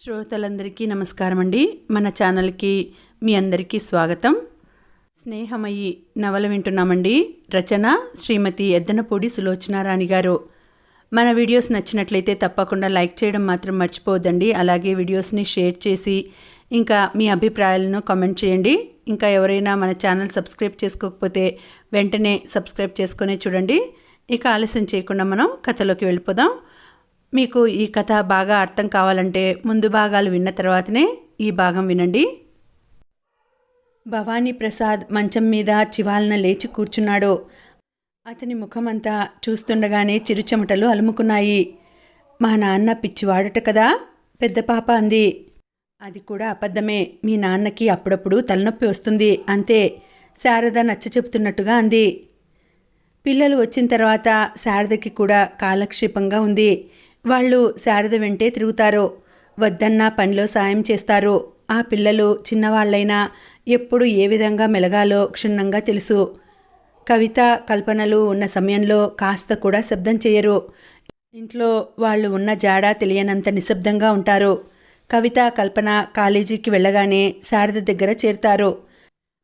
శ్రోతలందరికీ నమస్కారం అండి. మన ఛానల్కి మీ అందరికీ స్వాగతం. స్నేహమయ్యి నవల వింటున్నామండి. రచన శ్రీమతి ఎద్దనపూడి సులోచనారాణి గారు. మన వీడియోస్ నచ్చినట్లయితే తప్పకుండా లైక్ చేయడం మాత్రం మర్చిపోవద్దండి. అలాగే వీడియోస్ని షేర్ చేసి ఇంకా మీ అభిప్రాయాలను కామెంట్ చేయండి. ఇంకా ఎవరైనా మన ఛానల్ సబ్స్క్రైబ్ చేసుకోకపోతే వెంటనే సబ్స్క్రైబ్ చేసుకునే చూడండి. ఇక ఆలస్యం చేయకుండా మనం కథలోకి వెళ్ళిపోదాం. మీకు ఈ కథ బాగా అర్థం కావాలంటే ముందు భాగాలు విన్న తర్వాతనే ఈ భాగం వినండి. భవానీ ప్రసాద్ మంచం మీద చివాలన లేచి కూర్చున్నాడు. అతని ముఖమంతా చూస్తుండగానే చిరుచెమటలు అలుముకున్నాయి. మా నాన్న పిచ్చివాడట కదా, పెద్ద పాప అంది. అది కూడా అబద్ధమే. మీ నాన్నకి అప్పుడప్పుడు తలనొప్పి వస్తుంది అంతే, శారద నచ్చ చెబుతున్నట్టుగా అంది. పిల్లలు వచ్చిన తర్వాత శారదకి కూడా కాలక్షేపంగా ఉంది. వాళ్ళు శారద వెంటే తిరుగుతారు. వద్దన్నా పనిలో సాయం చేస్తారు. ఆ పిల్లలు చిన్నవాళ్లైనా ఎప్పుడు ఏ విధంగా మెలగాలో క్షుణ్ణంగా తెలుసు. కవిత కల్పనలు ఉన్న సమయంలో కాస్త కూడా శబ్దం చేయరు. ఇంట్లో వాళ్ళు ఉన్న జాడ తెలియనంత నిశ్శబ్దంగా ఉంటారు. కవిత కల్పన కాలేజీకి వెళ్ళగానే శారద దగ్గర చేరుతారు.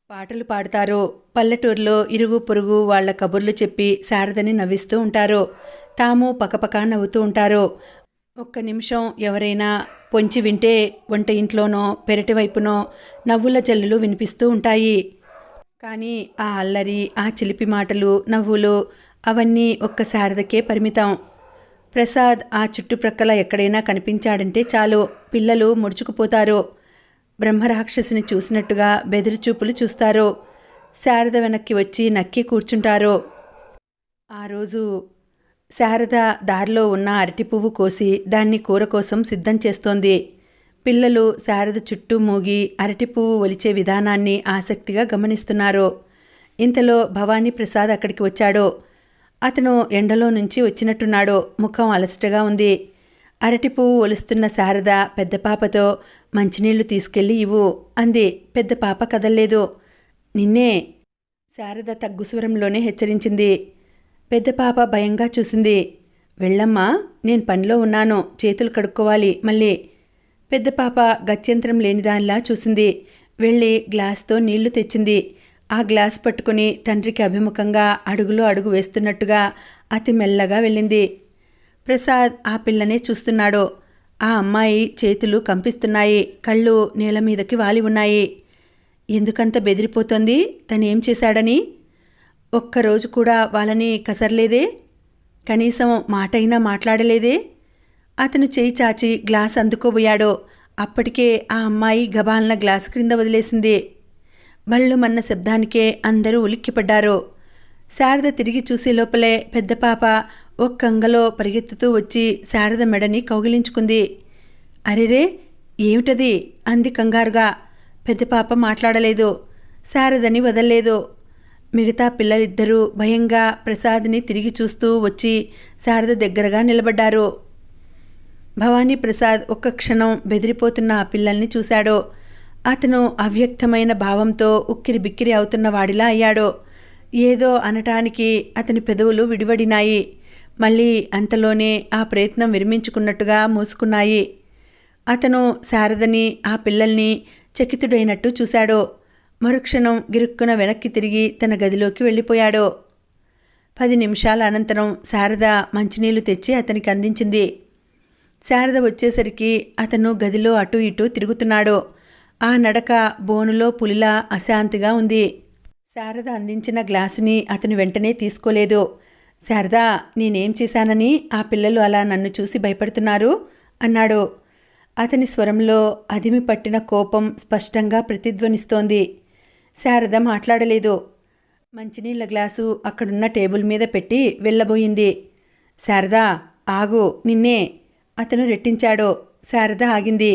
పాటలు పాడతారు. పల్లెటూరులో ఇరుగు పొరుగు వాళ్ల కబుర్లు చెప్పి శారదని నవ్విస్తూ ఉంటారు. తాము పకపకా నవ్వుతూ ఉంటారు. ఒక్క నిమిషం ఎవరైనా పొంచి వింటే వంట ఇంట్లోనో పెరటి వైపునో నవ్వుల జల్లులు వినిపిస్తూ ఉంటాయి. కానీ ఆ అల్లరి, ఆ చిలిపి మాటలు, నవ్వులు అవన్నీ ఒక్క శారదకే పరిమితం. ప్రసాద్ ఆ చుట్టుప్రక్కల ఎక్కడైనా కనిపించాడంటే చాలు, పిల్లలు ముడుచుకుపోతారు. బ్రహ్మరాక్షసిని చూసినట్టుగా బెదిరిచూపులు చూస్తారు. శారద వెనక్కి వచ్చి నక్కి కూర్చుంటారు. ఆ రోజు శారద దారిలో ఉన్న అరటి పువ్వు కోసి దాన్ని కూర కోసం సిద్ధం చేస్తోంది. పిల్లలు శారద చుట్టూ మూగి అరటి పువ్వు ఒలిచే విధానాన్ని ఆసక్తిగా గమనిస్తున్నారు. ఇంతలో భవానీ ప్రసాద్ అక్కడికి వచ్చాడు. అతను ఎండలో నుంచి వచ్చినట్టున్నాడు. ముఖం అలసటగా ఉంది. అరటి పువ్వు ఒలుస్తున్న శారద పెద్ద పాపతో మంచినీళ్లు తీసుకెళ్ళి ఇవ్వు అంది. పెద్ద పాప కదల్లేదు. నిన్నే, శారద తగ్గుస్వరంలోనే హెచ్చరించింది. పెద్ద పాప భయంగా చూసింది. వెళ్ళమ్మా, నేను పనిలో ఉన్నాను, చేతులు కడుక్కోవాలి మళ్ళీ. పెద్ద పాప గత్యంతరం లేనిదానిలా చూసింది. వెళ్ళి గ్లాస్తో నీళ్లు తెచ్చింది. ఆ గ్లాస్ పట్టుకుని తండ్రికి అభిముఖంగా అడుగులో అడుగు వేస్తున్నట్టుగా అతి మెల్లగా వెళ్ళింది. ప్రసాద్ ఆ పిల్లనే చూస్తున్నాడు. ఆ అమ్మాయి చేతులు కంపిస్తున్నాయి. కళ్ళు నేల మీదకి వాలి ఉన్నాయి. ఎందుకంత బెదిరిపోతోంది? తనేం చేశాడని? ఒక్కరోజు కూడా వాళ్ళని కసరలేదే? కనీసం మాటైనా మాట్లాడలేదే? అతను చేయి చాచి గ్లాస్ అందుకోబోయాడు. అప్పటికే ఆ అమ్మాయి గబాలన గ్లాస్ క్రింద వదిలేసింది. బళ్ళుమన్న శబ్దానికే అందరూ ఉలిక్కిపడ్డారు. శారద తిరిగి చూసే లోపలే పెద్ద పాప ఒక్కంగలో పరిగెత్తుతూ వచ్చి శారద మెడని కౌగిలించుకుంది. అరెరే, ఏమిటది అంది కంగారుగా. పెద్ద పాప మాట్లాడలేదు. శారదని వదల్లేదు. మిగతా పిల్లలిద్దరూ భయంగా ప్రసాద్ని తిరిగి చూస్తూ వచ్చి శారద దగ్గరగా నిలబడ్డారు. భవానీ ప్రసాద్ ఒక్క క్షణం బెదిరిపోతున్న ఆ పిల్లల్ని చూశాడు. అతను అవ్యక్తమైన భావంతో ఉక్కిరి బిక్కిరి అవుతున్న వాడిలా అయ్యాడు. ఏదో అనటానికి అతని పెదవులు విడివడినాయి. మళ్ళీ అంతలోనే ఆ ప్రయత్నం విరమించుకున్నట్టుగా మూసుకున్నాయి. అతను శారదని ఆ పిల్లల్ని చకితుడైనట్టు చూశాడు. మరుక్షణం గిరుక్కున వెనక్కి తిరిగి తన గదిలోకి వెళ్ళిపోయాడు. 10 నిమిషాల అనంతరం శారద మంచినీళ్లు తెచ్చి అతనికి అందించింది. శారద వచ్చేసరికి అతను గదిలో అటూ ఇటూ తిరుగుతున్నాడు. ఆ నడక బోనులో పులిలా అశాంతిగా ఉంది. శారద అందించిన గ్లాసుని అతను వెంటనే తీసుకోలేదు. శారదా, నేనేం చేశానని ఆ పిల్లలు అలా నన్ను చూసి భయపడుతున్నారు అన్నాడు. అతని స్వరంలో అదిమి పట్టిన కోపం స్పష్టంగా ప్రతిధ్వనిస్తోంది. శారద మాట్లాడలేదు. మంచినీళ్ల గ్లాసు అక్కడున్న టేబుల్ మీద పెట్టి వెళ్ళబోయింది. శారదా, ఆగు, నిన్నే అతను రెట్టించాడు. శారద ఆగింది.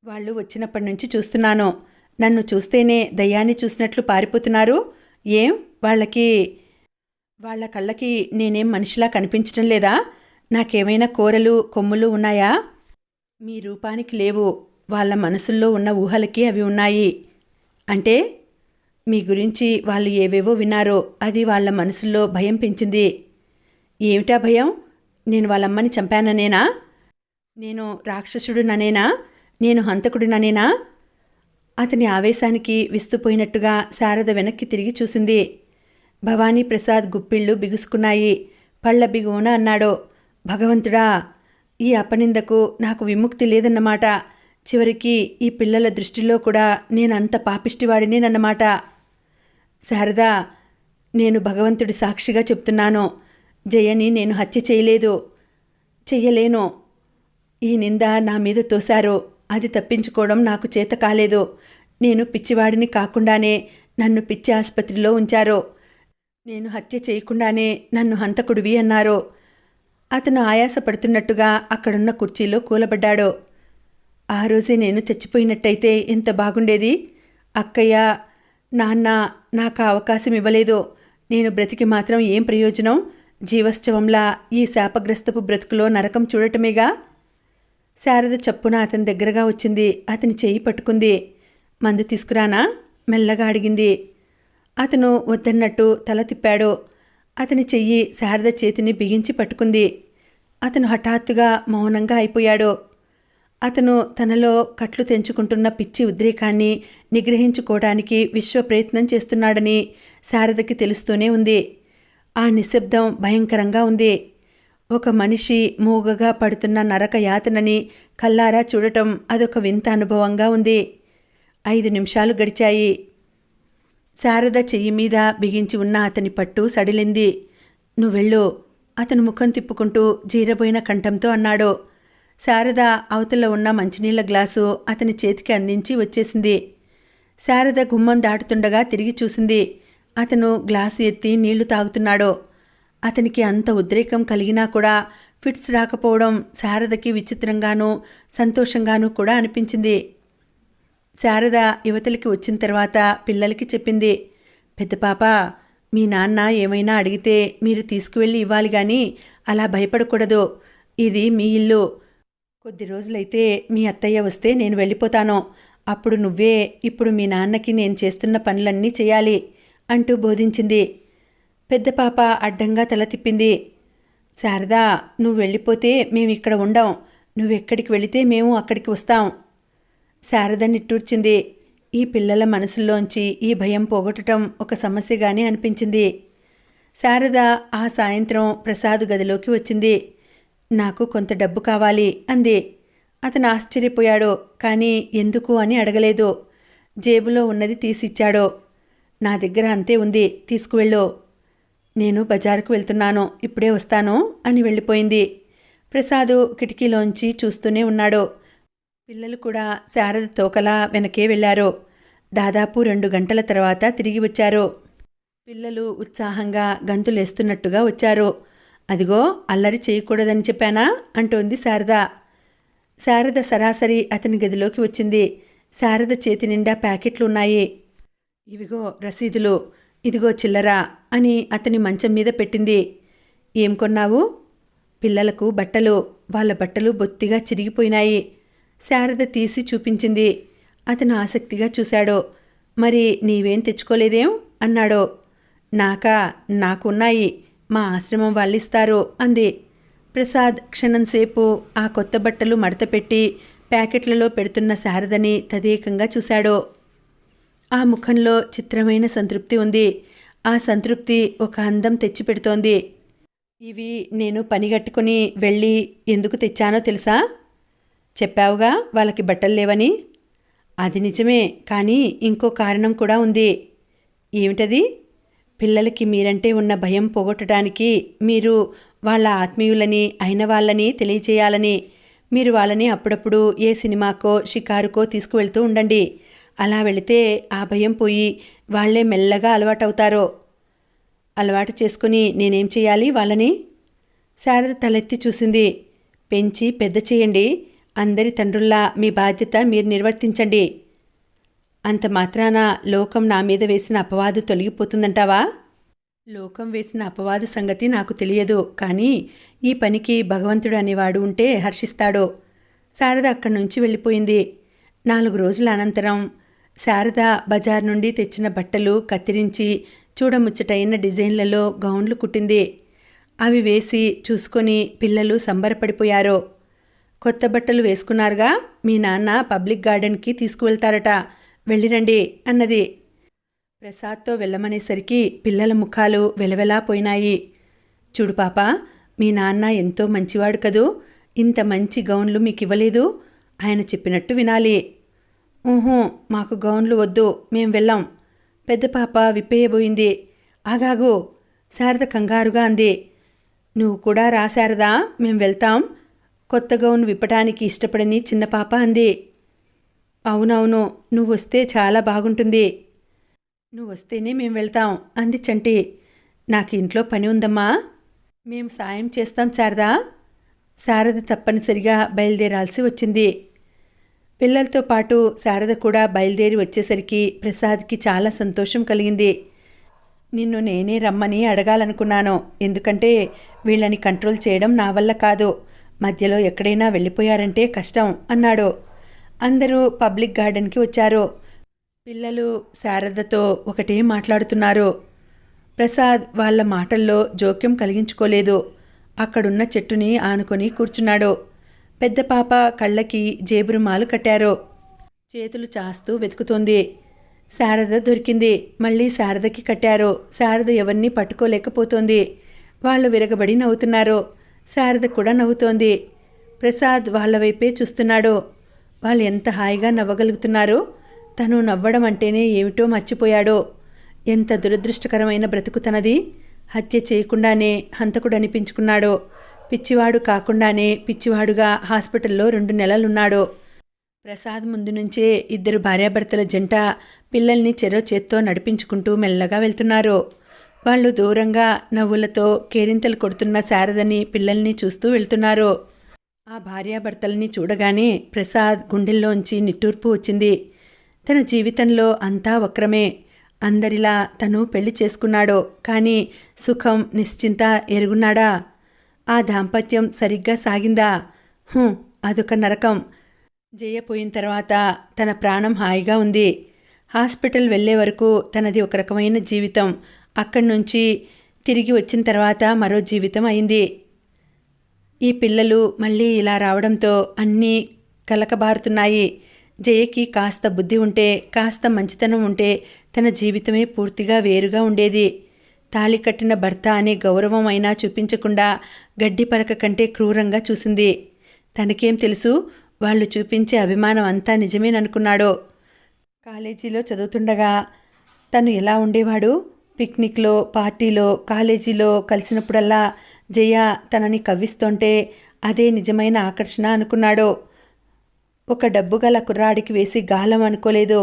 వాళ్ళు వచ్చినప్పటి నుంచి చూస్తున్నాను. నన్ను చూస్తేనే దయ్యాన్ని చూసినట్లు పారిపోతున్నారు. ఏం వాళ్ళ కళ్ళకి నేనేం మనిషిలా కనిపించటం లేదా? నాకేమైనా కోరలు కొమ్ములు ఉన్నాయా? మీ రూపానికి లేవు. వాళ్ళ మనసుల్లో ఉన్న ఊహలకి అవి ఉన్నాయి. అంటే మీ గురించి వాళ్ళు ఏవేవో విన్నారో అది వాళ్ళ మనసుల్లో భయం పెంచింది. ఏమిటా భయం? నేను వాళ్ళమ్మని చంపాననేనా? నేను రాక్షసుడుననేనా? నేను హంతకుడిననేనా? అతని ఆవేశానికి విస్తుపోయినట్టుగా శారద వెనక్కి తిరిగి చూసింది. భవానీ ప్రసాద్ గుప్పిళ్ళు బిగుసుకున్నాయి. పళ్ళ బిగువున అన్నాడు, భగవంతుడా, ఈ అపనిందకు నాకు విముక్తి లేదన్నమాట. చివరికి ఈ పిల్లల దృష్టిలో కూడా నేనంత పాపిష్టివాడినేనన్నమాట. శారదా, నేను భగవంతుడి సాక్షిగా చెప్తున్నాను, జయని నేను హత్య చెయ్యలేను. ఈ నింద నా మీద తోశారు. అది తప్పించుకోవడం నాకు చేత కాలేదు. నేను పిచ్చివాడిని కాకుండానే నన్ను పిచ్చి ఆసుపత్రిలో ఉంచారు. నేను హత్య చేయకుండానే నన్ను హంతకుడివి అన్నారు. అతను ఆయాసపడుతున్నట్టుగా అక్కడున్న కుర్చీలో కూలబడ్డాడు. ఆ రోజే నేను చచ్చిపోయినట్టయితే ఎంత బాగుండేది. అక్కయ్య, నాన్న నాకు అవకాశం ఇవ్వలేదు. నేను బ్రతికి మాత్రం ఏం ప్రయోజనం? జీవశ్చవంలా ఈ శాపగ్రస్తపు బ్రతుకులో నరకం చూడటమేగా. శారద చప్పున అతని దగ్గరగా వచ్చింది. అతని చెయ్యి పట్టుకుంది. మందు తీసుకురానా? మెల్లగా అడిగింది. అతను వద్దన్నట్టు తల తిప్పాడు. అతని చెయ్యి శారద చేతిని బిగించి పట్టుకుంది. అతను హఠాత్తుగా మౌనంగా అయిపోయాడు. అతను తనలో కట్లు తెంచుకుంటున్న పిచ్చి ఉద్రేకాన్ని నిగ్రహించుకోవడానికి విశ్వ ప్రయత్నం చేస్తున్నాడని శారదకి తెలుస్తూనే ఉంది. ఆ నిశ్శబ్దం భయంకరంగా ఉంది. ఒక మనిషి మూగగా పడుతున్న నరక యాతనని కల్లారా చూడటం అదొక వింత అనుభవంగా ఉంది. 5 నిమిషాలు గడిచాయి. శారద చెయ్యి మీద బిగించి ఉన్న అతని పట్టు సడిలింది. నువ్వెళ్ళు, అతను ముఖం తిప్పుకుంటూ జీరబోయిన కంఠంతో అన్నాడు. శారద అవతల ఉన్న మంచినీళ్ల గ్లాసు అతని చేతికి అందించి వచ్చేసింది. శారద గుమ్మం దాటుతుండగా తిరిగి చూసింది. అతను గ్లాసు ఎత్తి నీళ్లు తాగుతున్నాడు. అతనికి అంత ఉద్రేకం కలిగినా కూడా ఫిట్స్ రాకపోవడం శారదకి విచిత్రంగానూ సంతోషంగానూ కూడా అనిపించింది. శారద యువతలకి వచ్చిన తర్వాత పిల్లలకి చెప్పింది, పెద్ద పాప, మీ నాన్న ఏమైనా అడిగితే మీరు తీసుకువెళ్ళి ఇవ్వాలి గాని అలా భయపడకూడదు. ఇది మీ ఇల్లు. కొద్ది రోజులైతే మీ అత్తయ్య వస్తే నేను వెళ్ళిపోతాను. అప్పుడు నువ్వే ఇప్పుడు మీ నాన్నకి నేను చేస్తున్న పనులన్నీ చేయాలి అంటూ బోధించింది. పెద్ద పాప అడ్డంగా తల తిప్పింది. శారదా, నువ్వు వెళ్ళిపోతే మేమిక్కడ ఉండం. నువ్వెక్కడికి వెళితే మేము అక్కడికి వస్తాం. శారద నిట్టూర్చింది. ఈ పిల్లల మనసుల్లోంచి ఈ భయం పోగొట్టడం ఒక సమస్యగానే అనిపించింది. శారద ఆ సాయంత్రం ప్రసాద్ గదిలోకి వచ్చింది. నాకు కొంత డబ్బు కావాలి అంది. అతను ఆశ్చర్యపోయాడు. కానీ ఎందుకు అని అడగలేదు. జేబులో ఉన్నది తీసిచ్చాడు. నా దగ్గర అంతే ఉంది, తీసుకువెళ్ళు. నేను బజారుకు వెళ్తున్నాను, ఇప్పుడే వస్తాను అని వెళ్ళిపోయింది. ప్రసాదు కిటికీలోంచి చూస్తూనే ఉన్నాడు. పిల్లలు కూడా శారద తోకలా వెనకే వెళ్లారు. దాదాపు 2 గంటల తర్వాత తిరిగి వచ్చారు. పిల్లలు ఉత్సాహంగా గంతులేస్తున్నట్టుగా వచ్చారు. అదిగో, అల్లరి చేయకూడదని చెప్పానా అంటోంది శారద. శారద సరాసరి అతని గదిలోకి వచ్చింది. శారద చేతి నిండా ప్యాకెట్లున్నాయి. ఇవిగో రసీదులు, ఇదిగో చిల్లర అని అతని మంచం మీద పెట్టింది. ఏం కొన్నావు? పిల్లలకు బట్టలు. వాళ్ళ బట్టలు బొత్తిగా చిరిగిపోయినాయి. శారద తీసి చూపించింది. అతను ఆసక్తిగా చూశాడు. మరి నీవేం తెచ్చుకోలేదేం అన్నాడు. నాకున్నాయి, మా ఆశ్రమం వాళ్ళిస్తారు అంది. ప్రసాద్ క్షణంసేపు ఆ కొత్త బట్టలు మడతపెట్టి ప్యాకెట్లలో పెడుతున్న శారదని తదేకంగా చూశాడు. ఆ ముఖంలో చిత్రమైన సంతృప్తి ఉంది. ఆ సంతృప్తి ఒక అందం తెచ్చిపెడుతోంది. ఇవి నేను పనిగట్టుకుని వెళ్ళి ఎందుకు తెచ్చానో తెలుసా? చెప్పావుగా వాళ్ళకి బట్టలు లేవని. అది నిజమే, కానీ ఇంకో కారణం కూడా ఉంది. ఏమిటది? పిల్లలకి మీరంటే ఉన్న భయం పోగొట్టడానికి మీరు వాళ్ళ ఆత్మీయులని అయిన వాళ్ళని తెలియచేయాలని. మీరు వాళ్ళని అప్పుడప్పుడు ఏ సినిమాకో షికారుకో తీసుకువెళ్తూ ఉండండి. అలా వెళితే ఆ భయం పోయి వాళ్లే మెల్లగా అలవాటవుతారు. అలవాటు చేసుకుని నేనేం చేయాలి వాళ్ళని? శారద తలెత్తి చూసింది. పెంచి పెద్ద చేయండి. అందరి తండ్రుల్లా మీ బాధ్యత మీరు నిర్వర్తించండి. అంత మాత్రాన లోకం నా మీద వేసిన అపవాదు తొలగిపోతుందంటావా? లోకం వేసిన అపవాదు సంగతి నాకు తెలియదు, కానీ ఈ పనికి భగవంతుడు అనేవాడు ఉంటే హర్షిస్తాడు. శారద అక్కడి నుంచి వెళ్ళిపోయింది. 4 రోజుల అనంతరం శారద బజార్ నుండి తెచ్చిన బట్టలు కత్తిరించి చూడముచ్చటైన డిజైన్లలో గౌన్లు కుట్టింది. అవి వేసి చూసుకొని పిల్లలు సంబరపడిపోయారు. కొత్త బట్టలు వేసుకున్నారుగా, మీ నాన్న పబ్లిక్ గార్డెన్కి తీసుకువెళ్తారట, వెళ్ళిరండి అన్నది. ప్రసాద్తో వెళ్ళమనేసరికి పిల్లల ముఖాలు వెలవెలా పోయినాయి. చూడు పాపా, మీ నాన్న ఎంతో మంచివాడు కదూ, ఇంత మంచి గౌన్లు మీకు ఇవ్వలేదు, ఆయన చెప్పినట్టు వినాలి. ఊహూ, మాకు గౌన్లు వద్దు, మేం వెళ్ళాం. పెద్ద పాప విప్పేయబోయింది. ఆగాగు, శారద కంగారుగా అంది. నువ్వు కూడా రా శారదా, మేం వెళ్తాం. కొత్త గౌన్ విప్పటానికి ఇష్టపడని చిన్న పాప అంది. అవునవును, నువ్వు వస్తే చాలా బాగుంటుంది. నువ్వు వస్తేనే మేం వెళ్తాం అంది చంటి. నాకు ఇంట్లో పని ఉందమ్మా, మేం సాయం చేస్తాం శారదా. శారద తప్పనిసరిగా బయలుదేరాల్సి వచ్చింది. పిల్లలతో పాటు శారద కూడా బయలుదేరి వచ్చేసరికి ప్రసాద్కి చాలా సంతోషం కలిగింది. నిన్ను నేనే రమ్మని అడగాలనుకున్నాను, ఎందుకంటే వీళ్ళని కంట్రోల్ చేయడం నా వల్ల కాదు, మధ్యలో ఎక్కడైనా వెళ్ళిపోయారంటే కష్టం అన్నాడు. అందరూ పబ్లిక్ గార్డెన్కి వచ్చారు. పిల్లలు శారదతో ఒకటే మాట్లాడుతున్నారు. ప్రసాద్ వాళ్ళ మాటల్లో జోక్యం కలిగించుకోలేదు. అక్కడున్న చెట్టుని ఆనుకొని కూర్చున్నాడు. పెద్ద పాప కళ్ళకి జేబురుమాలు కట్టారు. చేతులు చాస్తూ వెతుకుతోంది. శారద దొరికింది. మళ్ళీ శారదకి కట్టారు. శారద ఎవరిని పట్టుకోలేకపోతోంది. వాళ్ళు విరగబడి నవ్వుతున్నారు. శారద కూడా నవ్వుతోంది. ప్రసాద్ వాళ్ళ వైపే చూస్తున్నాడు. వాళ్ళు ఎంత హాయిగా నవ్వగలుగుతున్నారు. తను నవ్వడం అంటేనే ఏమిటో మర్చిపోయాడు. ఎంత దురదృష్టకరమైన బ్రతుకు తనది. హత్య చేయకుండానే హంతకుడు అనిపించుకున్నాడు. పిచ్చివాడు కాకుండానే పిచ్చివాడుగా హాస్పిటల్లో 2 నెలలున్నాడు. ప్రసాద్ ముందు నుంచే 2 భార్యాభర్తల జంట పిల్లల్ని చెరో చేత్తో నడిపించుకుంటూ మెల్లగా వెళ్తున్నారు. వాళ్ళు దూరంగా నవ్వులతో కేరింతలు కొడుతున్న శారదని పిల్లల్ని చూస్తూ వెళ్తున్నారు. ఆ భార్యాభర్తల్ని చూడగానే ప్రసాద్ గుండెల్లోంచి నిట్టూర్పు వచ్చింది. తన జీవితంలో అంతా వక్రమే. అందరిలా తను పెళ్లి చేసుకున్నాడు, కానీ సుఖం నిశ్చింత ఎరుగున్నాడా? ఆ దాంపత్యం సరిగ్గా సాగిందా? అదొక నరకం. జయ పోయిన తర్వాత తన ప్రాణం హాయిగా ఉంది. హాస్పిటల్ వెళ్లే వరకు తనది ఒక రకమైన జీవితం. అక్కడి నుంచి తిరిగి వచ్చిన తర్వాత మరో జీవితం అయింది. ఈ పిల్లలు మళ్ళీ ఇలా రావడంతో అన్నీ కలకబారుతున్నాయి. జయకి కాస్త బుద్ధి ఉంటే, కాస్త మంచితనం ఉంటే తన జీవితమే పూర్తిగా వేరుగా ఉండేది. తాళి కట్టిన భర్త అనే గౌరవం అయినా చూపించకుండా గడ్డి పరక కంటే క్రూరంగా చూసింది. తనకేం తెలుసు, వాళ్ళు చూపించే అభిమానం అంతా నిజమేననుకున్నాడు. కాలేజీలో చదువుతుండగా తను ఎలా ఉండేవాడు? పిక్నిక్లో, పార్టీలో, కాలేజీలో కలిసినప్పుడల్లా జయ తనని కవ్విస్తుంటే అదే నిజమైన ఆకర్షణ అనుకున్నాడు. ఒక డబ్బుగల కుర్రాడికి వేసి గాలం అనుకోలేదు.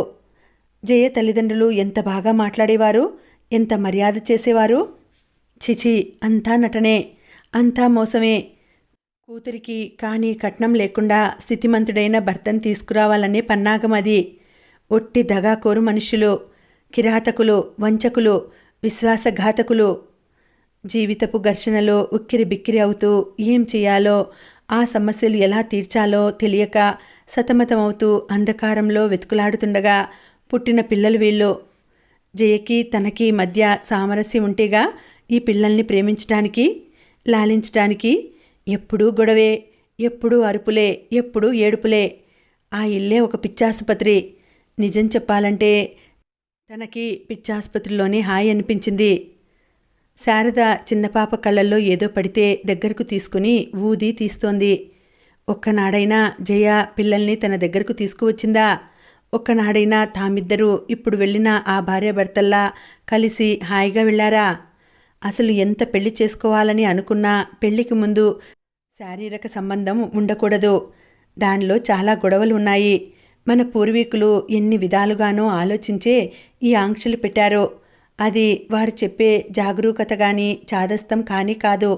జయ తల్లిదండ్రులు ఎంత బాగా మాట్లాడేవారు, ఎంత మర్యాద చేసేవారు. చిచి, అంతా నటనే, అంతా మోసమే. కూతురికి కానీ కట్నం లేకుండా స్థితిమంతుడైన భర్తను తీసుకురావాలనే పన్నాగం అది. ఒట్టి దగాకోరు మనుషులు, కిరాతకులు, వంచకులు, విశ్వాసఘాతకులు. జీవితపు ఘర్షణలో ఉక్కిరి బిక్కిరి అవుతూ ఏం చేయాలో, ఆ సమస్యలు ఎలా తీర్చాలో తెలియక సతమతమవుతూ అంధకారంలో వెతుకులాడుతుండగా పుట్టిన పిల్లలు వీళ్ళు. జయకి తనకి మధ్య సామరస్యం ఉంటేగా ఈ పిల్లల్ని ప్రేమించడానికి, లాలించడానికి. ఎప్పుడూ గొడవే, ఎప్పుడూ అరుపులే, ఎప్పుడూ ఏడుపులే. ఆ ఇల్లే ఒక పిచ్చాసుపత్రి. నిజం చెప్పాలంటే తనకి పిచ్చాసుపత్రిలోనే హాయి అనిపించింది. శారద చిన్నపాప కళ్ళల్లో ఏదో పడితే దగ్గరకు తీసుకుని ఊది తీస్తోంది. ఒక్కనాడైనా జయ పిల్లల్ని తన దగ్గరకు తీసుకువచ్చిందా? ఒక్కనాడైనా తామిద్దరూ ఇప్పుడు వెళ్ళిన ఆ భార్యాభర్తల్లా కలిసి హాయిగా వెళ్ళారా? అసలు ఎంత పెళ్లి చేసుకోవాలని అనుకున్నా పెళ్లికి ముందు శారీరక సంబంధం ఉండకూడదు. దానిలో చాలా గొడవలు ఉన్నాయి. మన పూర్వీకులు ఎన్ని విధాలుగానో ఆలోచించే ఈ ఆంక్షలు పెట్టారో అది వారు చెప్పే జాగరూకత కానీ చాదస్తం కానీ కాదు.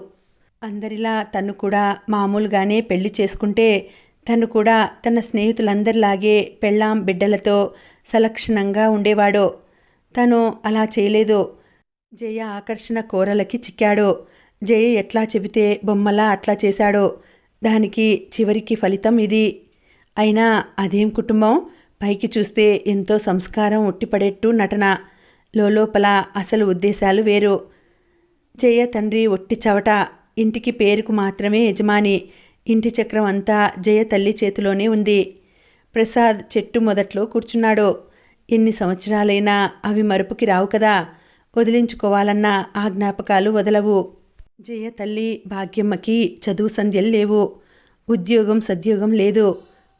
అందరిలా తను కూడా మామూలుగానే పెళ్లి చేసుకుంటే తను కూడా తన స్నేహితులందరిలాగే పెళ్ళాం బిడ్డలతో సలక్షణంగా ఉండేవాడు. తను అలా చేయలేదు. జయ ఆకర్షణ కోరలకి చిక్కాడు. జయ ఎట్లా చెబితే బొమ్మలా అట్లా చేశాడు. దానికి చివరికి ఫలితం ఇది. అయినా అదేం కుటుంబం? పైకి చూస్తే ఎంతో సంస్కారం ఉట్టిపడేట్టు నటన, లోపల అసలు ఉద్దేశాలు వేరు. జయ తండ్రి ఒట్టి చవట, ఇంటికి పేరుకు మాత్రమే యజమాని. ఇంటి చక్రం అంతా జయ తల్లి చేతిలోనే ఉంది. ప్రసాద్ చెట్టు మొదట్లో కూర్చున్నాడు. ఎన్ని సంవత్సరాలైనా అవి మరుపుకి రావు కదా. వదిలించుకోవాలన్న ఆ జ్ఞాపకాలు వదలవు. జయ తల్లి భాగ్యమ్మకి చదువు సంధ్యలు లేవు. ఉద్యోగం సద్యోగం లేదు.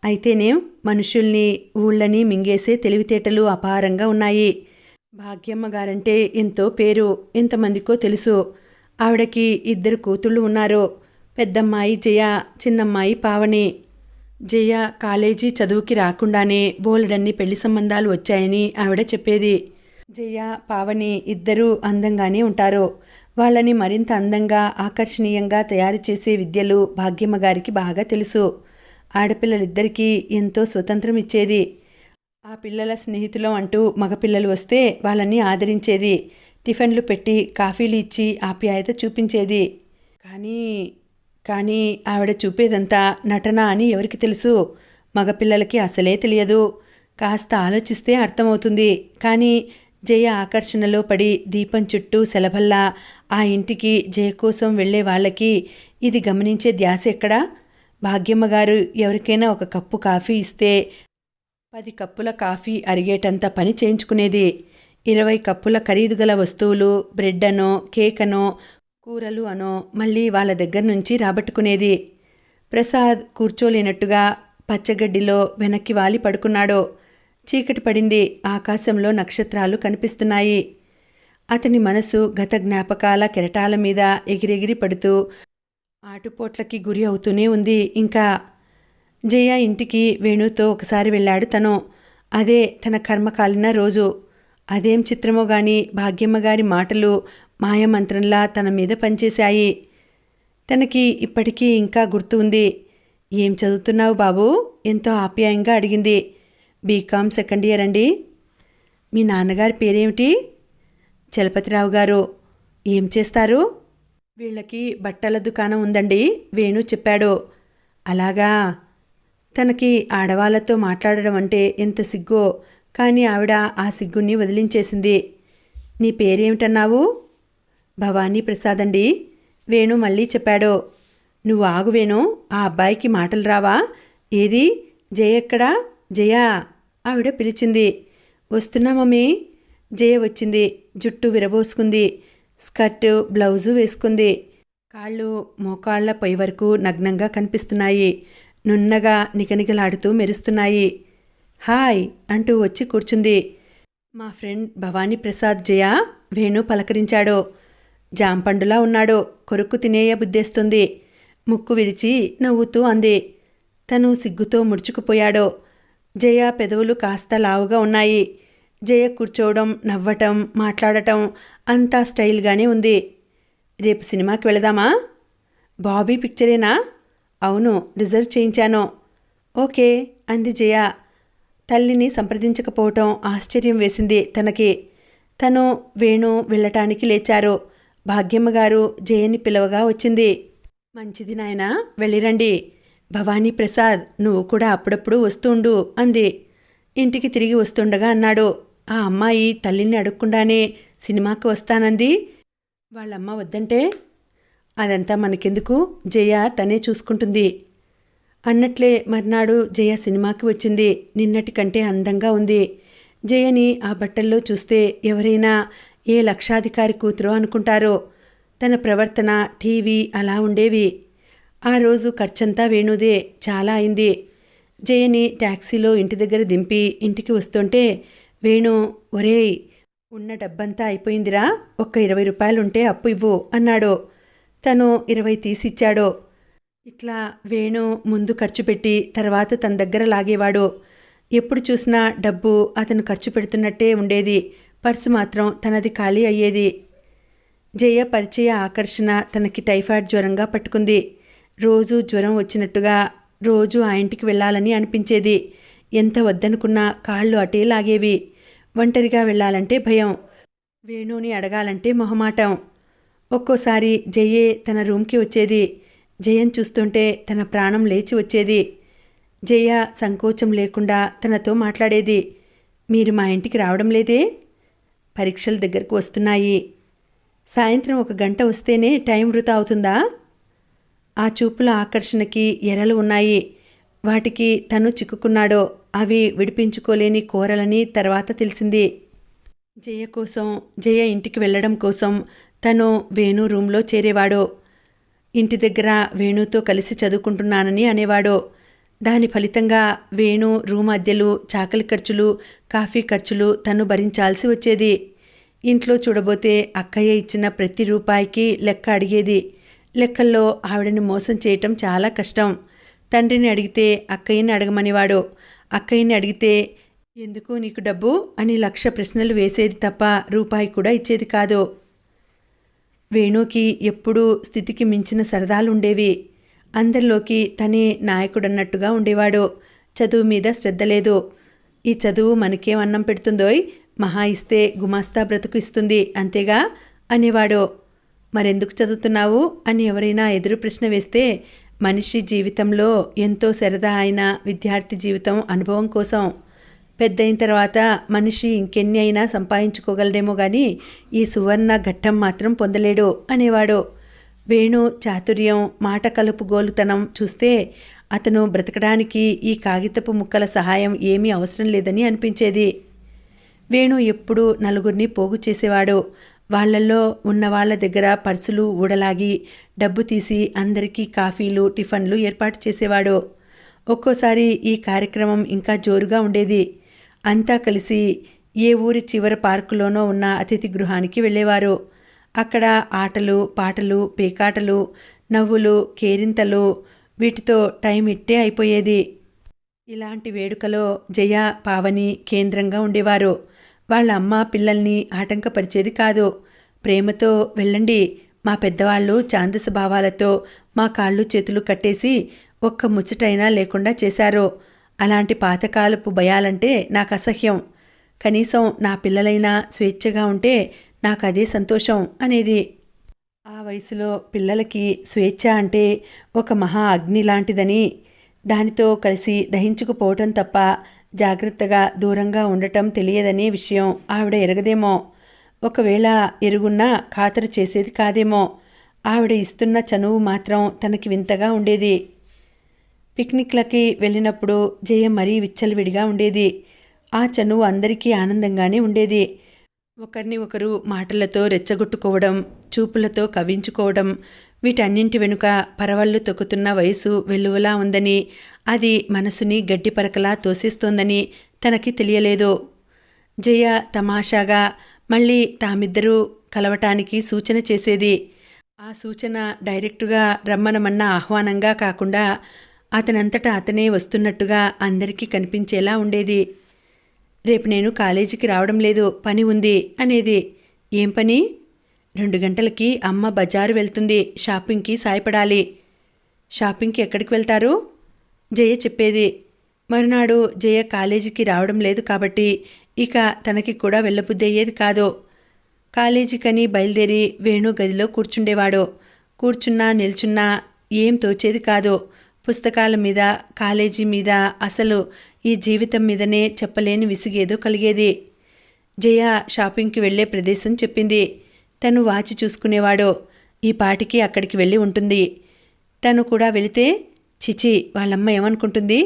అయితేనేం మనుషుల్ని ఊళ్ళని మింగేసే తెలివితేటలు అపారంగా ఉన్నాయి. భాగ్యమ్మ గారంటే ఎంతో పేరు, ఎంతమందికో తెలుసు. ఆవిడకి 2 కూతుళ్ళు ఉన్నారు. పెద్దమ్మాయి జయ, చిన్నమ్మాయి పావని. జయ కాలేజీ చదువుకి రాకుండానే బోలెడన్ని పెళ్లి సంబంధాలు వచ్చాయని ఆవిడ చెప్పేది. జయ, పావని ఇద్దరూ అందంగానే ఉంటారు. వాళ్ళని మరింత అందంగా ఆకర్షణీయంగా తయారు చేసే విద్యలు భాగ్యమ్మ గారికి బాగా తెలుసు. ఆడపిల్లలిద్దరికీ ఎంతో స్వతంత్రం ఇచ్చేది. ఆ పిల్లల స్నేహితులం అంటూ మగపిల్లలు వస్తే వాళ్ళని ఆదరించేది. టిఫిన్లు పెట్టి కాఫీలు ఇచ్చి ఆప్యాయత చూపించేది. కానీ ఆవిడ చూపేదంతా నటన అని ఎవరికి తెలుసు? మగపిల్లలకి అసలే తెలియదు. కాస్త ఆలోచిస్తే అర్థమవుతుంది. కానీ జయ ఆకర్షణలో పడి దీపం చుట్టూ సెలభల్లా ఆ ఇంటికి జయ కోసం వెళ్లే వాళ్ళకి ఇది గమనించే ధ్యాస ఎక్కడా? భాగ్యమ్మ గారు ఎవరికైనా ఒక కప్పు కాఫీ ఇస్తే 10 కప్పుల కాఫీ అరిగేటంత పని చేయించుకునేది. 20 కప్పుల ఖరీదు గల వస్తువులు, బ్రెడ్ అనో, కేక్ అనో, కూరలు అనో మళ్ళీ వాళ్ళ దగ్గర నుంచి రాబట్టుకునేది. ప్రసాద్ కూర్చోలేనట్టుగా పచ్చగడ్డిలో వెనక్కి వాలి పడుకున్నాడు. చీకటి పడింది. ఆకాశంలో నక్షత్రాలు కనిపిస్తున్నాయి. అతని మనసు గత జ్ఞాపకాల కెరటాల మీద ఎగిరెగిరి పడుతూ ఆటుపోట్లకి గురి అవుతూనే ఉంది. ఇంకా జయ ఇంటికి వేణుతో ఒకసారి వెళ్ళాడు తను. అదే తన కర్మ కాలిన రోజు. అదేం చిత్రమో గాని భాగ్యమ్మగారి మాటలు మాయమంత్రంలా తన మీద పనిచేశాయి. తనకి ఇప్పటికీ ఇంకా గుర్తు ఉంది. ఏం చదువుతున్నావు బాబూ? ఎంతో ఆప్యాయంగా అడిగింది. బీకామ్ సెకండ్ ఇయర్ అండి. మీ నాన్నగారి పేరేమిటి? చలపతిరావు గారు. ఏం చేస్తారు? వీళ్ళకి బట్టల దుకాణం ఉందండి, వేణు చెప్పాడు. అలాగా. తనకి ఆడవాళ్లతో మాట్లాడడం అంటే ఎంత సిగ్గో, కానీ ఆవిడ ఆ సిగ్గుని వదిలించేసింది. నీ పేరేమిటన్నావు? భవానీ ప్రసాద్ అండి, వేణు మళ్ళీ చెప్పాడు. నువ్వు ఆగు వేణు, ఆ అబ్బాయికి మాటలు రావా? ఏది జయ ఎక్కడా? జయ, ఆవిడ పిలిచింది. వస్తున్నా మమ్మీ. జయ వచ్చింది. జుట్టు విరబోసుకుంది. స్కర్టు బ్లౌజు వేసుకుంది. కాళ్ళు మోకాళ్ల పై వరకు నగ్నంగా కనిపిస్తున్నాయి. నున్నగా నిగనిగలాడుతూ మెరుస్తున్నాయి. హాయ్ అంటూ వచ్చి కూర్చుంది. మా ఫ్రెండ్ భవానీ ప్రసాద్ జయ, వేణు పలకరించాడు. జాంపండులా ఉన్నాడు. కొరుక్కు తినేయ బుద్ధేస్తుంది. ముక్కు విరిచి నవ్వుతూ అంది. తను సిగ్గుతో ముడుచుకుపోయాడు. జయ పెదవులు కాస్త లావుగా ఉన్నాయి. జయ కూర్చోవడం, నవ్వటం, మాట్లాడటం అంతా స్టైల్గానే ఉంది. రేపు సినిమాకి వెళదామా? బాబీ పిక్చరేనా? అవును, రిజర్వ్ చేయించాను. ఓకే అంది జయ. తల్లిని సంప్రదించకపోవటం ఆశ్చర్యం వేసింది తనకి. తను వేణు వెళ్ళటానికి లేచారు. భాగ్యమ్మగారు జయని పిలవగా వచ్చింది. మంచిది నాయనా, వెళ్ళిరండి. భవానీ ప్రసాద్, నువ్వు కూడా అప్పుడప్పుడు వస్తుండు అంది. ఇంటికి తిరిగి వస్తుండగా అన్నాడు. ఆ అమ్మాయి తల్లిని అడగకుండానే సినిమాకి వస్తానంది. వాళ్ళమ్మ వద్దంటే? అదంతా మనకెందుకు, జయ తనే చూసుకుంటుంది. అన్నట్లే మర్నాడు జయ సినిమాకి వచ్చింది. నిన్నటి కంటే అందంగా ఉంది. జయని ఆ బట్టల్లో చూస్తే ఎవరైనా ఏ లక్షాధికారి కూతురో అనుకుంటారో. తన ప్రవర్తన, టీవీ అలా ఉండేవి. ఆ రోజు ఖర్చంతా వేణుదే. చాలా అయింది. జయని ట్యాక్సీలో ఇంటి దగ్గర దింపి ఇంటికి వస్తుంటే వేణు, ఒరేయ్, ఉన్న డబ్బంతా అయిపోయిందిరా, ఒక్క 20 రూపాయలుంటే అప్పు ఇవ్వు అన్నాడు. తను 20 తీసిచ్చాడు. ఇట్లా వేణు ముందు ఖర్చు పెట్టి తర్వాత తన దగ్గర లాగేవాడు. ఎప్పుడు చూసినా డబ్బు అతను ఖర్చు పెడుతున్నట్టే ఉండేది. పర్సు మాత్రం తనది ఖాళీ అయ్యేది. జయ పరిచయ ఆకర్షణ తనకి టైఫాయిడ్ జ్వరంగా పట్టుకుంది. రోజూ జ్వరం వచ్చినట్టుగా రోజూ ఆ ఇంటికి వెళ్ళాలని అనిపించేది. ఎంత వద్దనుకున్నా కాళ్ళు అటే లాగేవి. ఒంటరిగా వెళ్ళాలంటే భయం. వేణుని అడగాలంటే మొహమాటం. ఒక్కోసారి జయే తన రూమ్కి వచ్చేది. జయన్ చూస్తుంటే తన ప్రాణం లేచి వచ్చేది. జయ సంకోచం లేకుండా తనతో మాట్లాడేది. మీరు మా ఇంటికి రావడం లేదే? పరీక్షల దగ్గరకు వస్తున్నాయి. సాయంత్రం 1 గంట వస్తేనే టైం వృధా అవుతుందా? ఆ చూపుల ఆకర్షణకి ఎరలు ఉన్నాయి. వాటికి తను చిక్కుకున్నాడో అవి విడిపించుకోలేని కోరలని తర్వాత తెలిసింది. జయ కోసం, జయ ఇంటికి వెళ్ళడం కోసం తను వేణు రూంలో చేరేవాడు. ఇంటి దగ్గర వేణుతో కలిసి చదువుకుంటున్నానని అనేవాడు. దాని ఫలితంగా వేణు రూమ్ అద్దెలు, చాకలి ఖర్చులు, కాఫీ ఖర్చులు తను భరించాల్సి వచ్చేది. ఇంట్లో చూడబోతే అక్కయ్య ఇచ్చిన ప్రతి రూపాయికి లెక్క అడిగేది. లెక్కల్లో ఆవిడని మోసం చేయటం చాలా కష్టం. తండ్రిని అడిగితే అక్కయ్యని అడగమనేవాడు. అక్కయ్యని అడిగితే ఎందుకు నీకు డబ్బు అని 1,00,000 ప్రశ్నలు వేసేది తప్ప రూపాయి కూడా ఇచ్చేది కాదు. వేణుకి ఎప్పుడూ స్థితికి మించిన సరదాలుండేవి. అందరిలోకి తనే నాయకుడన్నట్టుగా ఉండేవాడు. చదువు మీద శ్రద్ధ లేదు. ఈ చదువు మనకేం అన్నం పెడుతుందోయ్, మహా ఇస్తే గుమాస్తా బ్రతుకు ఇస్తుంది అంతేగా అనేవాడు. మరెందుకు చదువుతున్నావు అని ఎవరైనా ఎదురు ప్రశ్న వేస్తే మనిషి జీవితంలో ఎంతో సరదా అయిన విద్యార్థి జీవితం అనుభవం కోసం. పెద్దయిన తర్వాత మనిషి ఇంకెన్ని అయినా సంపాదించుకోగలడేమో కానీ ఈ సువర్ణ ఘట్టం మాత్రం పొందలేడు అనేవాడు. వేణు చాతుర్యం, మాట కలుపుగోలుతనం చూస్తే అతను బ్రతకడానికి ఈ కాగితపు ముక్కల సహాయం ఏమీ అవసరం లేదని అనిపించేది. వేణు ఎప్పుడూ నలుగురిని పోగు చేసేవాడు. వాళ్లల్లో ఉన్న వాళ్ళ దగ్గర పర్సులు ఊడలాగి డబ్బు తీసి అందరికీ కాఫీలు, టిఫన్లు ఏర్పాటు చేసేవాడు. ఒక్కోసారి ఈ కార్యక్రమం ఇంకా జోరుగా ఉండేది. అంతా కలిసి ఏ ఊరి చివర పార్కులోనో ఉన్న అతిథి గృహానికి వెళ్ళేవారు. అక్కడ ఆటలు, పాటలు, పేకాటలు, నవ్వులు, కేరింతలు, వీటితో టైం ఇట్టే అయిపోయేది. ఇలాంటి వేడుకలో జయ, పావని కేంద్రంగా ఉండేవారు. వాళ్ళ అమ్మ పిల్లల్ని ఆటంకపరిచేది కాదు. ప్రేమతో వెళ్ళండి, మా పెద్దవాళ్ళు ఛాందస భావాలతో మా కాళ్ళు చేతులు కట్టేసి ఒక్క ముచ్చటైనా లేకుండా చేశారు. అలాంటి పాతకాలపు భయాలంటే నాకు అసహ్యం. కనీసం నా పిల్లలైనా స్వేచ్ఛగా ఉంటే నాకు అదే సంతోషం అనేది. ఆ వయసులో పిల్లలకి స్వేచ్ఛ అంటే ఒక మహా అగ్ని లాంటిదని, దానితో కలిసి దహించుకుపోవటం తప్ప జాగ్రత్తగా దూరంగా ఉండటం తెలియదనే విషయం ఆవిడ ఎరగదేమో. ఒకవేళ ఎరుగున్నా ఖాతరు చేసేది కాదేమో. ఆవిడ ఇస్తున్న చనువు మాత్రం తనకి వింతగా ఉండేది. పిక్నిక్లకి వెళ్ళినప్పుడు జయ మరీ విచ్చలవిడిగా ఉండేది. ఆ చనువు అందరికీ ఆనందంగానే ఉండేది. ఒకరిని ఒకరు మాటలతో రెచ్చగొట్టుకోవడం, చూపులతో కవ్వించుకోవడం, వీటన్నింటి వెనుక పరవళ్ళు తొక్కుతున్న వయసు వెల్లువలా ఉందని, అది మనసుని గడ్డిపరకలా తోసేస్తోందని తనకి తెలియలేదు. జయ తమాషాగా మళ్ళీ తామిద్దరూ కలవటానికి సూచన చేసేది. ఆ సూచన డైరెక్టుగా రమ్మనమన్న ఆహ్వానంగా కాకుండా అతనంతటా అతనే వస్తున్నట్టుగా అందరికీ కనిపించేలా ఉండేది. రేపు నేను కాలేజీకి రావడం లేదు, పని ఉంది అనేది. ఏం పని? 2 గంటలకి అమ్మ బజారు వెళ్తుంది, షాపింగ్కి సాయపడాలి. షాపింగ్కి ఎక్కడికి వెళ్తారు? జయ చెప్పేది. మరునాడు జయ కాలేజీకి రావడం లేదు కాబట్టి ఇక తనకి కూడా వెళ్ళబుద్ధి అయ్యేది కాదు. కాలేజీకని బయలుదేరి వేణు గదిలో కూర్చుండేవాడు. కూర్చున్నా నిల్చున్నా ఏం తోచేది కాదు. పుస్తకాల మీద, కాలేజీ మీద, అసలు ఈ జీవితం మీదనే చెప్పలేని విసిగేదో కలిగేది. జయ షాపింగ్కి వెళ్లే ప్రదేశం చెప్పింది. తను వాచి చూసుకునేవాడు. ఈ పాటికి అక్కడికి వెళ్ళి ఉంటుంది. తను కూడా వెళితే చిచి వాళ్ళమ్మ ఏమనుకుంటుంది,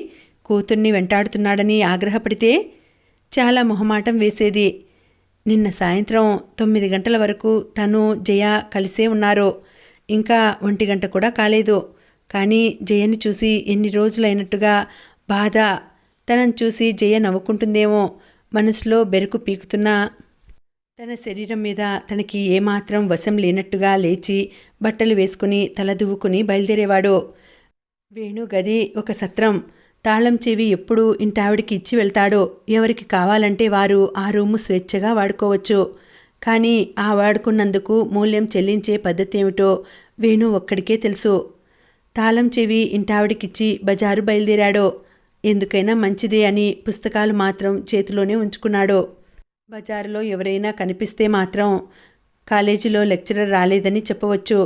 కూతుర్ని వెంటాడుతున్నాడని ఆగ్రహపడితే చాలా మొహమాటం వేసేది. నిన్న సాయంత్రం 9 గంటల వరకు తను జయ కలిసే ఉన్నారు. ఇంకా 1 గంట కూడా కాలేదు. కానీ జయని చూసి ఎన్ని రోజులైనట్టుగా బాధ. తనని చూసి జయ నవ్వుకుంటుందేమో మనసులో బెరుకు పీకుతున్నా తన శరీరం మీద తనకి ఏమాత్రం వశం లేనట్టుగా లేచి బట్టలు వేసుకుని తలదువ్వుకుని బయలుదేరేవాడు. వేణు గది ఒక సత్రం. తాళం చెవి ఎప్పుడూ ఇంటావిడికి ఇచ్చి వెళ్తాడు. ఎవరికి కావాలంటే వారు ఆ రూము స్వేచ్ఛగా వాడుకోవచ్చు. కానీ ఆ వాడుకున్నందుకు మూల్యం చెల్లించే పద్ధతి ఏమిటో వేణు ఒక్కడికే తెలుసు. తాళం చెవి ఇంటావిడికిచ్చి బజారు బయలుదేరాడు. ఎందుకైనా మంచిదే అని పుస్తకాలు మాత్రం చేతిలోనే ఉంచుకున్నాడు. బజారులో ఎవరైనా కనిపిస్తే మాత్రం కాలేజీలో లెక్చరర్ రాలేదని చెప్పవచ్చు.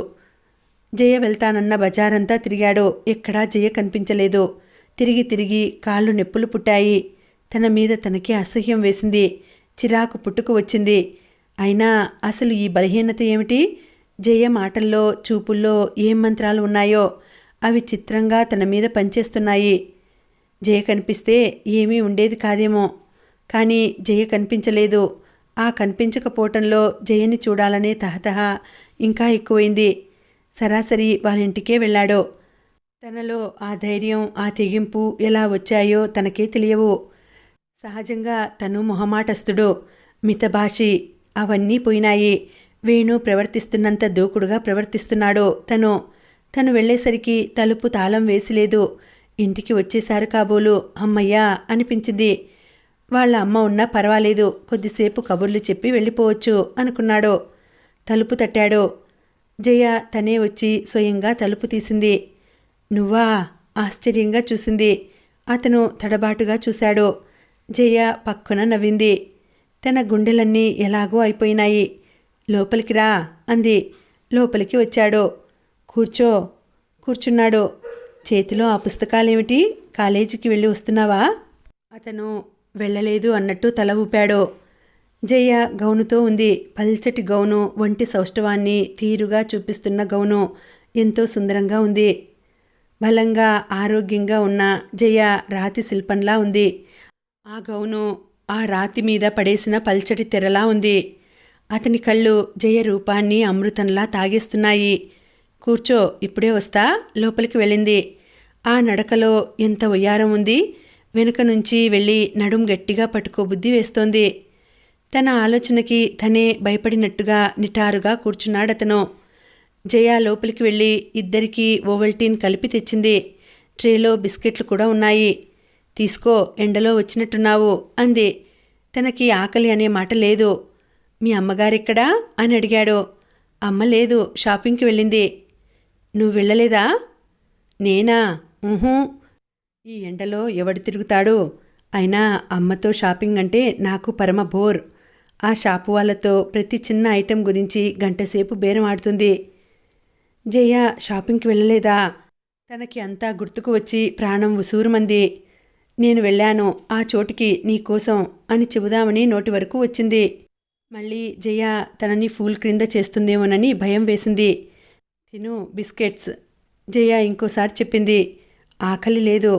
జయ వెళ్తానన్న బజారంతా తిరిగాడు. ఎక్కడా జయ కనిపించలేదు. తిరిగి తిరిగి కాళ్ళు నొప్పులు పుట్టాయి. తన మీద తనకే అసహ్యం వేసింది. చిరాకు పుట్టుకు వచ్చింది. అయినా అసలు ఈ బలహీనత ఏమిటి? జయ మాటల్లో, చూపుల్లో ఏం మంత్రాలు ఉన్నాయో. అవి చిత్రంగా తన మీద పనిచేస్తున్నాయి. జయ కనిపిస్తే ఏమీ ఉండేది కాదేమో, కానీ జయ కనిపించలేదు. ఆ కనిపించకపోవటంలో జయని చూడాలనే తహతహ ఇంకా ఎక్కువైంది. సరాసరి వాళ్ళింటికే వెళ్ళాడు. తనలో ఆ ధైర్యం, ఆ తెగింపు ఎలా వచ్చాయో తనకే తెలియవు. సహజంగా తను మొహమాటస్తుడు, మితభాషి. అవన్నీ పోయినాయి. వేణు ప్రవర్తిస్తున్నంత దూకుడుగా ప్రవర్తిస్తున్నాడు. తను వెళ్ళేసరికి తలుపు తాళం వేసిలేదు. ఇంటికి వచ్చేశారు కాబోలు. అమ్మయ్యా అనిపించింది. వాళ్ళ అమ్మ ఉన్నా పర్వాలేదు, కొద్దిసేపు కబుర్లు చెప్పి వెళ్ళిపోవచ్చు అనుకున్నాడు. తలుపు తట్టాడు. జయ తనే వచ్చి స్వయంగా తలుపు తీసింది. నువ్వా? ఆశ్చర్యంగా చూసింది. అతను తడబాటుగా చూశాడు. జయ పక్కున నవ్వింది. తన గుండెలన్నీ ఎలాగో అయిపోయినాయి. లోపలికి రా అంది. లోపలికి వచ్చాడు. కూర్చున్నాడు. చేతిలో ఆ పుస్తకాలేమిటి? కాలేజీకి వెళ్ళి వస్తున్నావా? అతను వెళ్ళలేదు అన్నట్టు తల ఊపాడు. జయ గౌనుతో ఉంది. పల్చటి గౌను, ఒంటి సౌష్ఠవాన్ని తీరుగా చూపిస్తున్న గౌను ఎంతో సుందరంగా ఉంది. బలంగా ఆరోగ్యంగా ఉన్న జయ రాతి శిల్పంలా ఉంది. ఆ గౌను ఆ రాతి మీద పడేసిన పల్చటి తెరలా ఉంది. అతని కళ్ళు జయ రూపాన్ని అమృతంలా తాగేస్తున్నాయి. కూర్చో, ఇప్పుడే వస్తా. లోపలికి వెళ్ళింది. ఆ నడకలో ఎంత ఉయ్యారం ఉంది. వెనుక నుంచి వెళ్ళి నడుం గట్టిగా పట్టుకోబుద్ధి వేస్తోంది. తన ఆలోచనకి తనే భయపడినట్టుగా నిటారుగా కూర్చున్నాడతను. జయ లోపలికి వెళ్ళి ఇద్దరికీ ఓవల్టీన్ కలిపి తెచ్చింది. ట్రేలో బిస్కెట్లు కూడా ఉన్నాయి. తీసుకో, ఎండలో వచ్చినట్టున్నావు అంది. తనకి ఆకలి అనే మాట లేదు. మీ అమ్మగారెక్కడా అని అడిగాడు. అమ్మ లేదు, షాపింగ్కి వెళ్ళింది. నువ్వు వెళ్ళలేదా? నేనా? ఊహూ. ఈ ఎండలో ఎవడు తిరుగుతాడు? అయినా అమ్మతో షాపింగ్ అంటే నాకు పరమ బోర్. ఆ షాపు వాళ్ళతో ప్రతి చిన్న ఐటెం గురించి గంటసేపు బేరం ఆడుతుంది. జయ షాపింగ్కి వెళ్ళలేదా? తనకి అంతా గుర్తుకు వచ్చి ప్రాణం ఉసూరుమంది. నేను వెళ్ళాను ఆ చోటికి నీకోసం అని చెబుదామని నోటి వరకు వచ్చింది. మళ్ళీ జయ తనని ఫూల్ క్రింద చేస్తుందేమోనని భయం వేసింది. తిను బిస్కెట్స్. జయ ఇంకోసారి చెప్పింది. ఆకలి లేదు.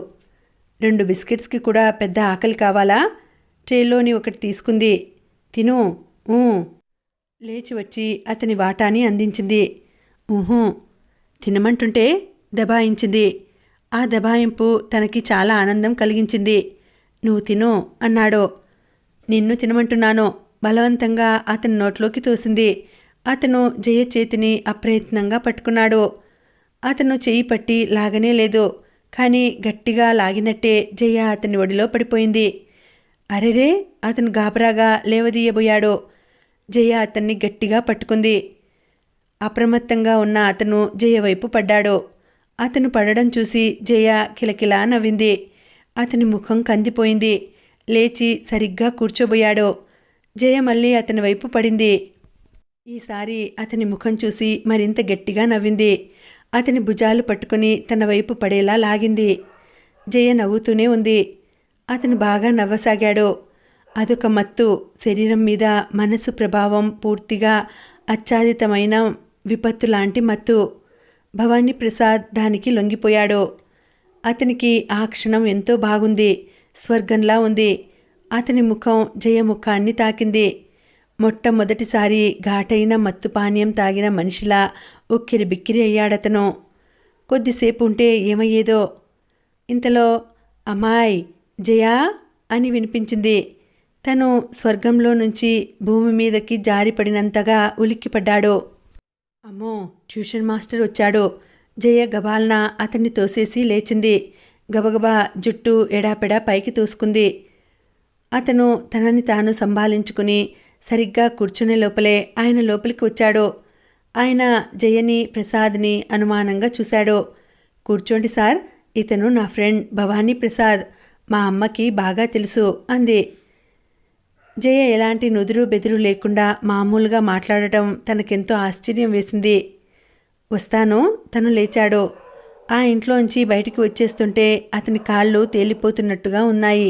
2 బిస్కెట్స్కి కూడా పెద్ద ఆకలి కావాలా? ట్రేలోని ఒకటి తీసుకుంది. తిను. లేచి వచ్చి అతని వాటాని అందించింది. ఊహూ. తినమంటుంటే దబాయించింది. ఆ దబాయింపు తనకి చాలా ఆనందం కలిగించింది. నువ్వు తిను అన్నాడు. నిన్ను తినమంటున్నాను. బలవంతంగా అతని నోట్లోకి తోసింది. అతను జయ చేతిని అప్రయత్నంగా పట్టుకున్నాడు. అతను చెయ్యి పట్టి లాగనే లేదు, కానీ గట్టిగా లాగినట్టే జయ అతని ఒడిలో పడిపోయింది. అరెరే! అతను గాబరాగా లేవదీయబోయాడు. జయ అతన్ని గట్టిగా పట్టుకుంది. అప్రమత్తంగా ఉన్న అతను జయ వైపు పడ్డాడు. అతను పడడం చూసి జయ కిలకిలా నవ్వింది. అతని ముఖం కందిపోయింది. లేచి సరిగ్గా కూర్చోబోయాడు. జయ మళ్ళీ అతని వైపు పడింది. ఈసారి అతని ముఖం చూసి మరింత గట్టిగా నవ్వింది. అతని భుజాలు పట్టుకుని తన వైపు పడేలా లాగింది. జయ నవ్వుతూనే ఉంది. అతను బాగా నవ్వసాగాడు. అదొక మత్తు. శరీరం మీద మనసు ప్రభావం పూర్తిగా ఆచ్ఛాదితమైన విపత్తు లాంటి మత్తు. భవానీ ప్రసాద్ దానికి లొంగిపోయాడు. అతనికి ఆ క్షణం ఎంతో బాగుంది. స్వర్గంలా ఉంది. అతని ముఖం జయ ముఖాన్ని తాకింది. మొట్టమొదటిసారి ఘాటైన మత్తు పానీయం తాగిన మనిషిలా ఉక్కిరి బిక్కిరి అయ్యాడతను. కొద్దిసేపు ఉంటే ఏమయ్యేదో. ఇంతలో అమ్మాయ్, జయా అని వినిపించింది. తను స్వర్గంలో నుంచి భూమి మీదకి జారిపడినంతగా ఉలిక్కిపడ్డాడు. అమ్మో, ట్యూషన్ మాస్టర్ వచ్చాడు. జయ గబాల్న అతన్ని తోసేసి లేచింది. గబగబా జుట్టు ఎడాపెడా పైకి తోసుకుంది. అతను తనని తాను సంభాళించుకుని సరిగ్గా కూర్చునే లోపలే ఆయన లోపలికి వచ్చాడు. ఆయన జయని, ప్రసాద్ని అనుమానంగా చూశాడు. కూర్చోండి సార్, ఇతను నా ఫ్రెండ్ భవానీ ప్రసాద్. మా అమ్మకి బాగా తెలుసు అంది. జయ ఎలాంటి నుదురు బెదురు లేకుండా మామూలుగా మాట్లాడటం తనకెంతో ఆశ్చర్యం వేసింది. వస్తాను. తను లేచాడు. ఆ ఇంట్లోంచి బయటికి వచ్చేస్తుంటే అతని కాళ్ళు తేలిపోతున్నట్టుగా ఉన్నాయి.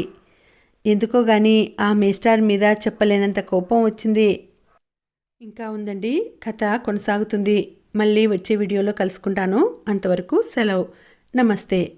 ఎందుకో గాని ఆ మేస్టార్ మీద చెప్పలేనంత కోపం వచ్చింది. ఇంకా ఉందండి, కథ కొనసాగుతుంది. మళ్ళీ వచ్చే వీడియోలో కలుసుకుంటాను. అంతవరకు సెలవు. నమస్తే.